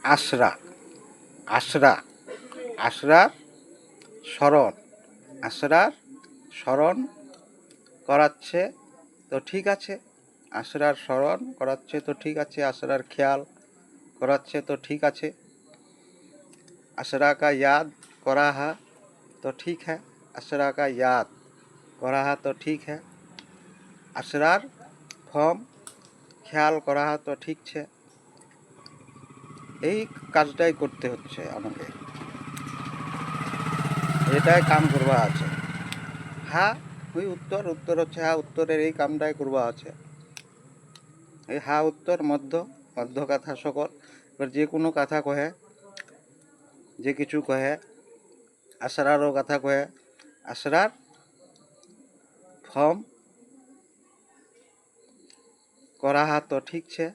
আশরা, আশরা, আশরার স্মরণ, আশরার স্মরণ করাচ্ছে তো ঠিক আছে, আশরার স্মরণ করাচ্ছে তো ঠিক আছে, আশরার খেয়াল कराচ্ছে तो ठीक আছে, अशरा का याद कर रहा तो ठीक है, अशरा का याद कर रहा तो ठीक है, अशरार फर्म ख्याल कर रहा तो ठीक है। এই কাজটাই করতে হচ্ছে আমাকে, এটাই কাম করবা আছে। হ্যাঁ ওই উত্তর, উত্তর হচ্ছে হ্যাঁ, উত্তরের এই কামটাই করবা আছে। এই হ্যাঁ উত্তর মধ্য, মধ্য কথা সকল। এবার যে কোনো কথা কহে, যে কিছু কহে, আশরারও কথা কহে, আশরার फॉर्म करा तो ठीक है।